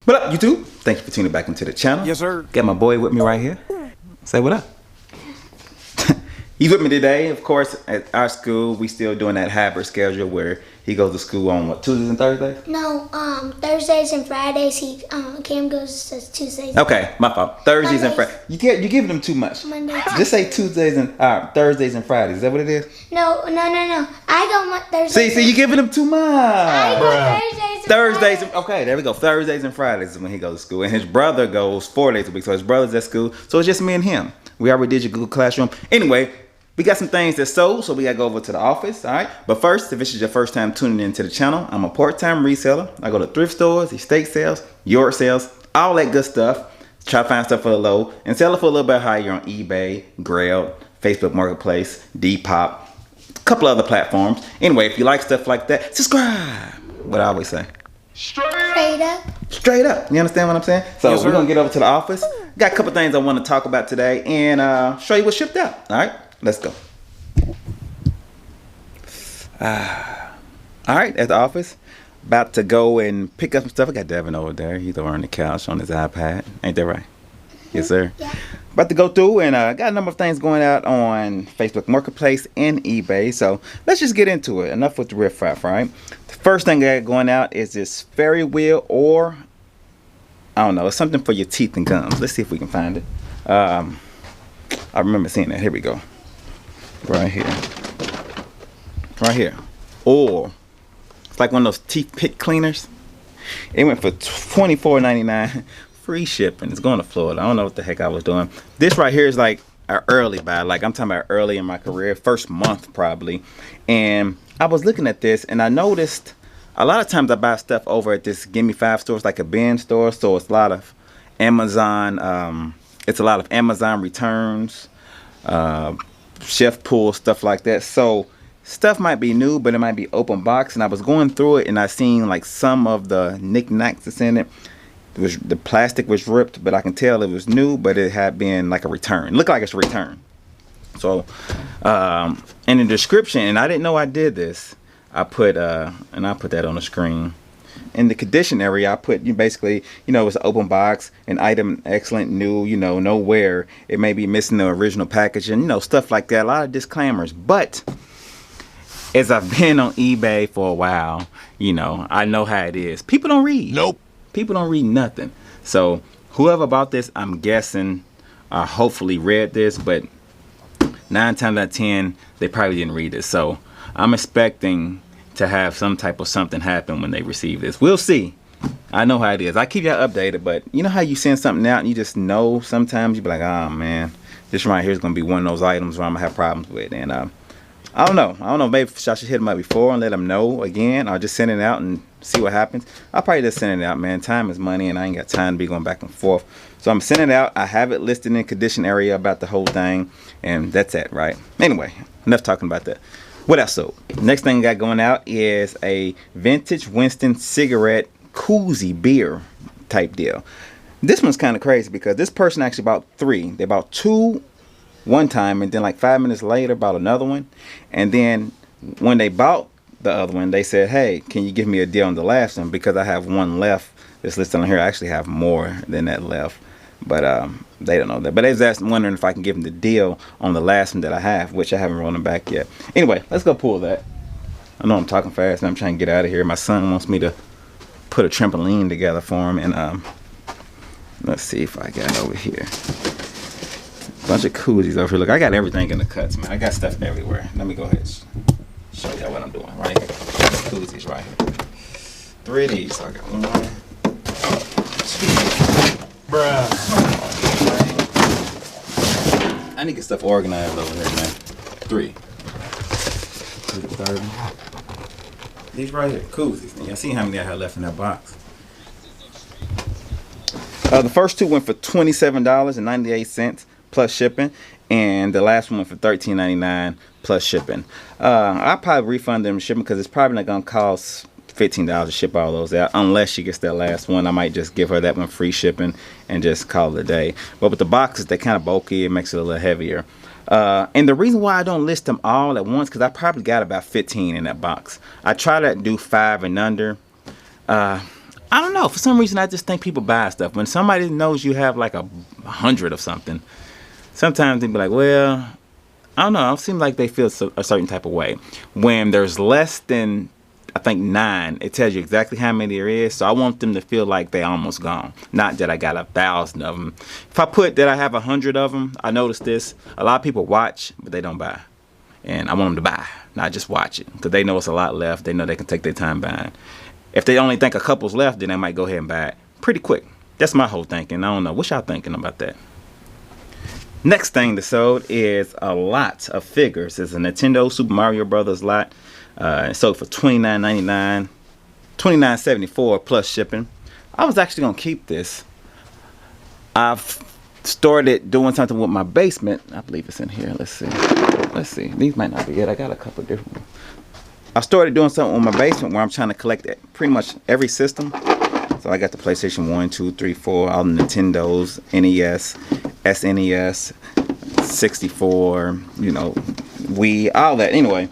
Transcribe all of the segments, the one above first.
What up, YouTube? Thank you for tuning back into the channel. Yes, sir. Got my boy with me right here. Say what up. He's with me today. Of course, at our school, we still doing that hybrid schedule where he goes to school on what, Tuesdays and Thursdays? No, Thursdays and Fridays. Cam goes to Tuesdays. Okay, my fault. Thursdays and Fridays. You're giving them too much. Monday. Just say Tuesdays and Thursdays and Fridays. Is that what it is? No. I go Thursdays. See, you're giving them too much. I go Thursdays. Okay, there we go. Thursdays and Fridays is when he goes to school, and his brother goes 4 days a week. So his brother's at school. So it's just me and him. We already did your Google Classroom. Anyway, we got some things that sold, so we gotta go over to the office. All right. But first, if this is your first time tuning into the channel, I'm a part-time reseller. I go to thrift stores, estate sales, yard sales, all that good stuff. Try to find stuff for the low and sell it for a little bit higher on eBay, Grail, Facebook Marketplace, Depop, a couple other platforms. Anyway, if you like stuff like that, subscribe. What I always say. Straight up. Straight up. You understand what I'm saying? So Yes, we're gonna get over to the office. Got a couple things I want to talk about today and show you what shipped out. All right, let's go. All right, at the office, about to go and pick up some stuff. I got Devin over there. He's over on the couch on his iPad. Ain't that right? Yes, sir. Yeah. About to go through and got a number of things going out on Facebook Marketplace and eBay. So let's just get into it. Enough with the riff-raff, right? The first thing I got going out is this ferry wheel, or I don't know, it's something for your teeth and gums. Let's see if we can find it. I remember seeing that. Here we go. Right here. Right here. Or it's like one of those teeth pick cleaners. It went for $24.99. Free shipping. It's going to Florida. I don't know what the heck I was doing. This right here is like an early buy. Like I'm talking about early in my career, first month probably. And I was looking at this and I noticed a lot of times I buy stuff over at this Gimme 5 stores, like a bin store. So it's a lot of Amazon. It's a lot of Amazon returns, chef pull, stuff like that. So stuff might be new, but it might be open box. And I was going through it and I seen like some of the knickknacks that's in it. The plastic was ripped, but I can tell it was new, but it had been like a return. It looked like it's a return. So in the description, and I didn't know I did this, I put and I put that on the screen. In the condition area, I put basically, it's an open box, an item excellent, new, no wear. It may be missing the original packaging, stuff like that. A lot of disclaimers. But as I've been on eBay for a while, I know how it is. People don't read. Nope. People don't read nothing. So whoever bought this, I'm guessing, hopefully read this, but 9 times out of 10, they probably didn't read it. So I'm expecting to have some type of something happen when they receive this. We'll see. I know how it is. I keep y'all updated, but you know how you send something out and you just know sometimes you be like, oh man, this right here is going to be one of those items where I'm going to have problems with. And I don't know. Maybe I should hit them up before and let them know again. I'll just send it out and see what happens. I'll probably just send it out, man. Time is money and I ain't got time to be going back and forth. So I'm sending it out. I have it listed in condition area about the whole thing. And that's it, right? Anyway, enough talking about that. What else sold? Next thing I got going out is a vintage Winston cigarette koozie beer type deal. This one's kind of crazy because this person actually bought 3. They bought 2 one time and then like 5 minutes later bought another one. And then when they bought the other one, they said, hey, can you give me a deal on the last one? Because I have one left that's listed on here. I actually have more than that left. But they don't know that. But they was wondering if I can give them the deal on the last one that I have, which I haven't rolled them back yet. Anyway, let's go pull that. I know I'm talking fast and I'm trying to get out of here. My son wants me to put a trampoline together for him. And let's see if I got over here. Bunch of koozies over here. Look, I got everything in the cuts, man. I got stuff everywhere. Let me go ahead and show y'all what I'm doing right here. Koozies right here. 3 of these. So I got 1, 2. Bruh. I need to get stuff organized over here, man. 3. These right here, koozies. Y'all see how many I have left in that box? The first 2 went for $27.98 plus shipping, and the last one went for $13.99 plus shipping. I'll probably refund them shipping because it's probably not gonna cost $15 to ship all those out unless she gets that last one. I might just give her that one free shipping and just call it a day. But with the boxes, they're kind of bulky. It makes it a little heavier. And the reason why I don't list them all at once, because I probably got about 15 in that box. I try to do 5 and under. I don't know. For some reason, I just think people buy stuff. When somebody knows you have like 100 of something, sometimes they be like, well, I don't know. It seems like they feel a certain type of way. When there's less than, I think 9, it tells you exactly how many there is. So I want them to feel like they almost gone. Not that I got 1,000 of them. If I put that I have 100 of them, I notice this. A lot of people watch, but they don't buy. And I want them to buy, not just watch it. Because they know it's a lot left. They know they can take their time buying. If they only think a couple's left, then they might go ahead and buy it pretty quick. That's my whole thinking. I don't know. What y'all thinking about that? Next thing that sold is a lot of figures. It's a Nintendo Super Mario Brothers lot. It sold for $29.99, $29.74 plus shipping. I was actually going to keep this. I've started doing something with my basement. I believe it's in here. Let's see. These might not be it. I got a couple different ones. I started doing something with my basement where I'm trying to collect pretty much every system. So I got the PlayStation 1, 2, 3, 4, all the Nintendos, NES, SNES, 64, you know, Wii, all that. Anyway,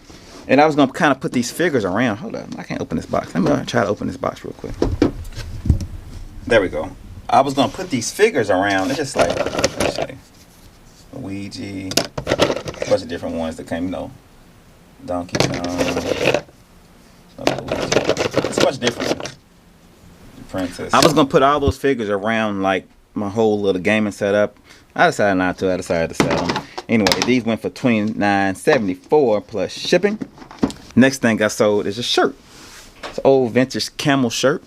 and I was going to kind of put these figures around. Hold up. I can't open this box. Let me try to open this box real quick. There we go. I was going to put these figures around. It's just like, let's show you. Luigi, a bunch of different ones that came, you know. Donkey Kong. It's a bunch of different ones. Princess. I was gonna put all those figures around like my whole little gaming setup. I decided not to. I decided to sell them. Anyway, these went for $29.74 plus shipping. Next thing I sold is a shirt. It's an old vintage camel shirt.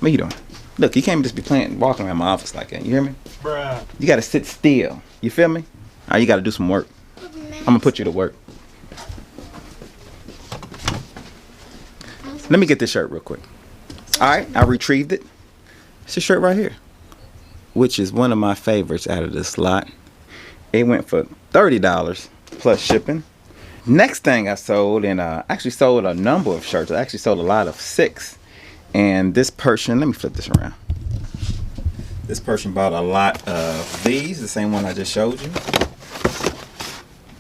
What you doing? Look, you can't just be walking around my office like that. You hear me? Bruh. You gotta sit still. You feel me? All right, you gotta do some work. I'm gonna put you to work. Let me get this shirt real quick. Alright, I retrieved it. It's a shirt right here, which is one of my favorites out of this lot. It went for $30 plus shipping. Next thing I sold, and I actually sold a number of shirts. I actually sold a lot of 6. And this person, let me flip this around. This person bought a lot of these, the same one I just showed you.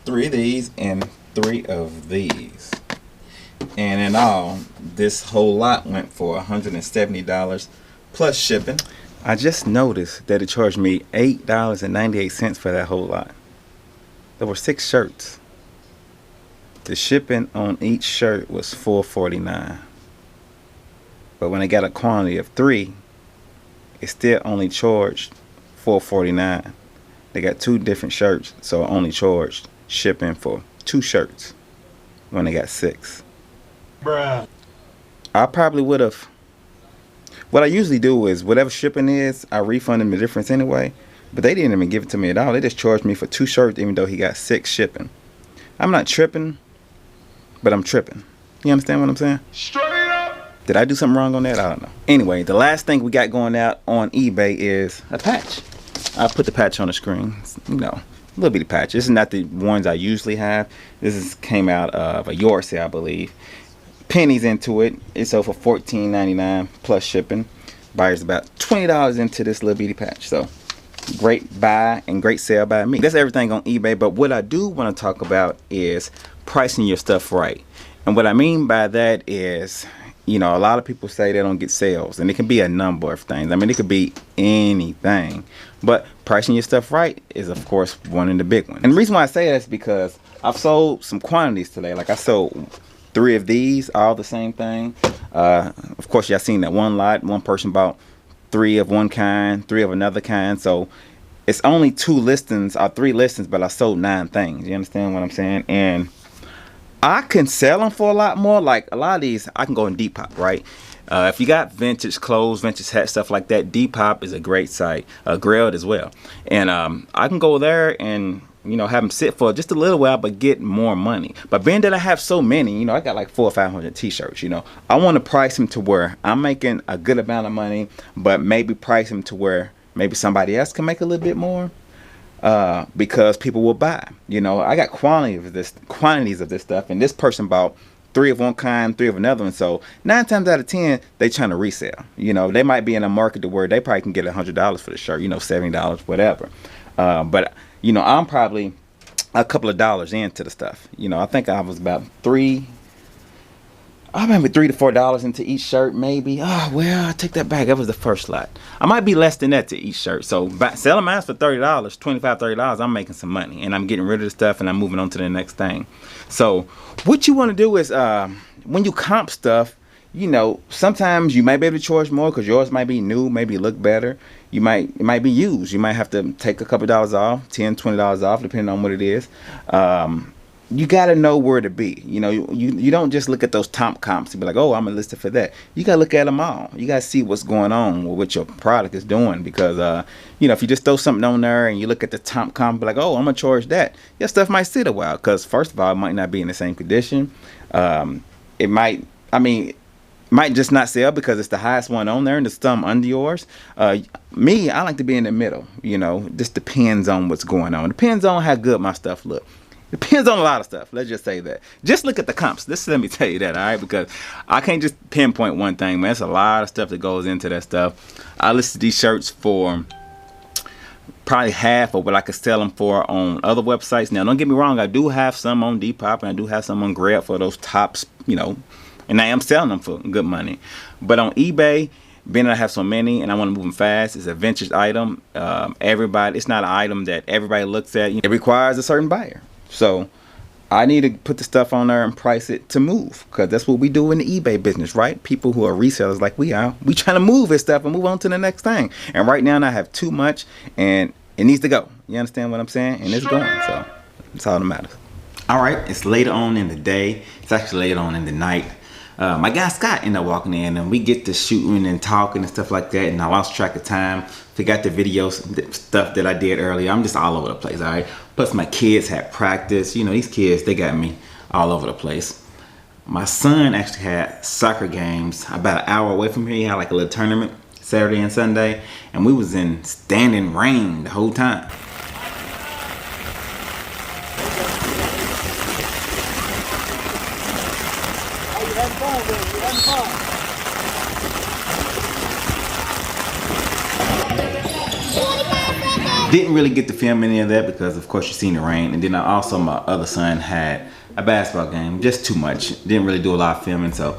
3 of these and 3 of these. And in all, this whole lot went for $170 plus shipping. I just noticed that it charged me $8.98 for that whole lot. There were 6 shirts. The shipping on each shirt was $4.49. But when I got a quantity of 3, it still only charged $4.49. They got 2 different shirts, so I only charged shipping for 2 shirts when they got 6. Bruh. I probably would have. What I usually do is whatever shipping is, I refund them the difference anyway. But they didn't even give it to me at all. They just charged me for 2 shirts even though he got 6 shipping. I'm not tripping, but I'm tripping. You understand what I'm saying? Straight up. Did I do something wrong on that? I don't know. Anyway, the last thing we got going out on eBay is a patch. I'll put the patch on the screen. You know, a little bitty patch. This is not the ones I usually have. This came out of a yard sale, I believe. Pennies into it. It's sold for $14.99 plus shipping. Buyers about $20 into this little bitty patch. So great buy and great sale by me. That's everything on eBay. But what I do want to talk about is pricing your stuff right. And what I mean by that is, you know, a lot of people say they don't get sales, and it can be a number of things. I mean, it could be anything, but pricing your stuff right is, of course, one of the big ones. And the reason why I say that is because I've sold some quantities today. Like I sold 3 of these, all the same thing. Of course, y'all seen that one lot. One person bought 3 of one kind, 3 of another kind. So it's only 2 listings or 3 listings, but I sold 9 things. You understand what I'm saying? And I can sell them for a lot more. Like a lot of these, I can go in Depop, right? If you got vintage clothes, vintage hats, stuff like that, Depop is a great site. Grailed as well. And I can go there and, you know, have them sit for just a little while, but get more money. But being that I have so many, you know, I got like 400 or 500 t-shirts, you know, I want to price them to where I'm making a good amount of money, but maybe price them to where maybe somebody else can make a little bit more. Because people will buy. You know, I got quantities of this stuff, and this person bought 3 of one kind, 3 of another one. So 9 times out of 10, they trying to resell. You know, they might be in a market to where they probably can get $100 for the shirt. You know, $70, whatever. But you know, I'm probably a couple of dollars into the stuff. You know, I think I was about 3. maybe $3 to $4 into each shirt, maybe. Oh, well, I take that back. That was the first lot. I might be less than that to each shirt. So selling mine for $30, $25, $30, I'm making some money. And I'm getting rid of the stuff and I'm moving on to the next thing. So what you want to do is when you comp stuff, you know, sometimes you might be able to charge more because yours might be new, maybe look better. It might be used. You might have to take a couple dollars off, $10, $20 off, depending on what it is. You got to know where to be. You know, you don't just look at those top comps and be like, oh, I'm listed for that. You got to look at them all. You got to see what's going on with what your product is doing because, you know, if you just throw something on there and you look at the top comp and be like, oh, I'm going to charge that, your stuff might sit a while because, first of all, it might not be in the same condition. It might just not sell because it's the highest one on there and there's some under yours. Me, I like to be in the middle. You know, this depends on what's going on. Depends on how good my stuff look. Depends on a lot of stuff. Let's just say that. Just look at the comps. Let me tell you that, all right? Because I can't just pinpoint one thing, man. There's a lot of stuff that goes into that stuff. I listed these shirts for probably half of what I could sell them for on other websites. Now, don't get me wrong. I do have some on Depop and I do have some on Grab for those tops, you know. And I am selling them for good money. But on eBay, being that I have so many and I want to move them fast, it's a vintage item. It's not an item that everybody looks at. It requires a certain buyer. So I need to put the stuff on there and price it to move because that's what we do in the eBay business, right? People who are resellers like we are, we trying to move this stuff and move on to the next thing. And right now I have too much and it needs to go. You understand what I'm saying? And it's going. So that's all that matters. All right, it's later on in the day. It's actually later on in the night. My guy Scott ended up walking in and we get to shooting and talking and stuff like that, and I lost track of time. Forgot the videos, stuff that I did earlier. I'm just all over the place, all right? Plus my kids had practice. You know, these kids, they got me all over the place. My son actually had soccer games about an hour away from here. He had like a little tournament Saturday and Sunday, and we was in standing rain the whole time. Didn't really get to film any of that because of course you seen the rain, and then my other son had a basketball game, just too much. Didn't really do a lot of filming, so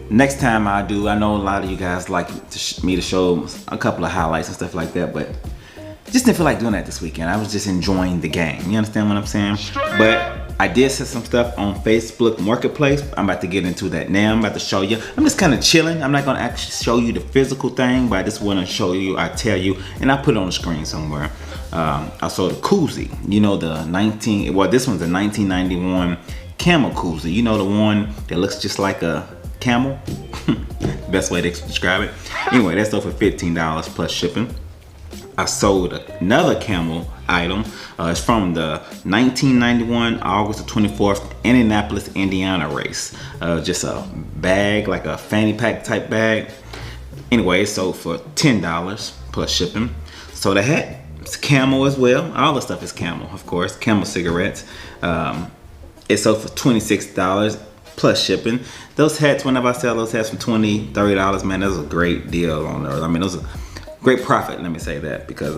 next time I know a lot of you guys like me to show a couple of highlights and stuff like that, but just didn't feel like doing that this weekend. I was just enjoying the game. You understand what I'm saying? But I did set some stuff on Facebook Marketplace. I'm about to get into that now. I'm about to show you. I'm just kind of chilling. I'm not going to actually show you the physical thing, but I just want to show you, I tell you, and I put it on the screen somewhere. I saw the koozie. You know, this one's a 1991 camel koozie. You know, the one that looks just like a camel? Best way to describe it. Anyway, that's over $15 plus shipping. I sold another camel item. It's from the 1991 August the 24th Indianapolis, Indiana race. Just a bag, like a fanny pack type bag. Anyway, it sold for $10 plus shipping. So the hat, it's camel as well. All the stuff is camel, of course. Camel cigarettes. It sold for $26 plus shipping. Those hats, whenever I sell those hats for $20, $30, man, that's a great deal on those. I mean, those are great profit, let me say that, because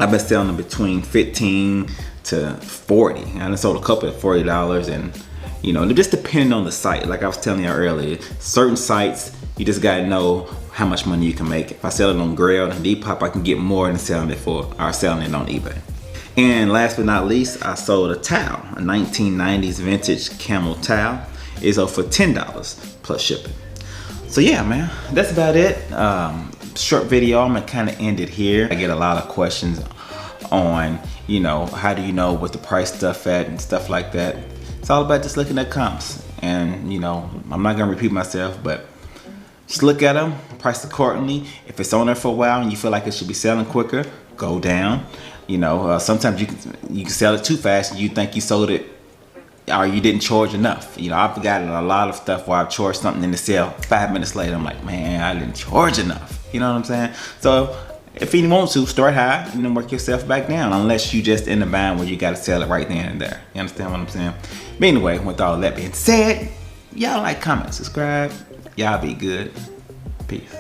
I've been selling them between $15 to $40. And I sold a couple at $40, and you know, just depending on the site. Like I was telling you earlier, certain sites you just gotta know how much money you can make. If I sell it on Grail and Depop, I can get more than selling it on eBay. And last but not least, I sold a towel, a 1990s vintage camel towel. It's over for $10 plus shipping. So yeah, man, that's about it. Short video. I'm gonna kind of end it here. I get a lot of questions on, you know, how do you know what the price stuff at and stuff like that. It's all about just looking at comps, and you know, I'm not gonna repeat myself, but just look at them, price accordingly. If it's on there for a while and you feel like it should be selling quicker, go down. You know, sometimes you can sell it too fast and you think you sold it or you didn't charge enough. You know, I've gotten a lot of stuff where I charged something in the sale. 5 minutes later, I'm like, man, I didn't charge enough. You know what I'm saying? So if you want to, start high and then work yourself back down, unless you just in the bind where you got to sell it right then and there. You understand what I'm saying? But anyway, with all that being said, y'all like, comment, subscribe. Y'all be good. Peace.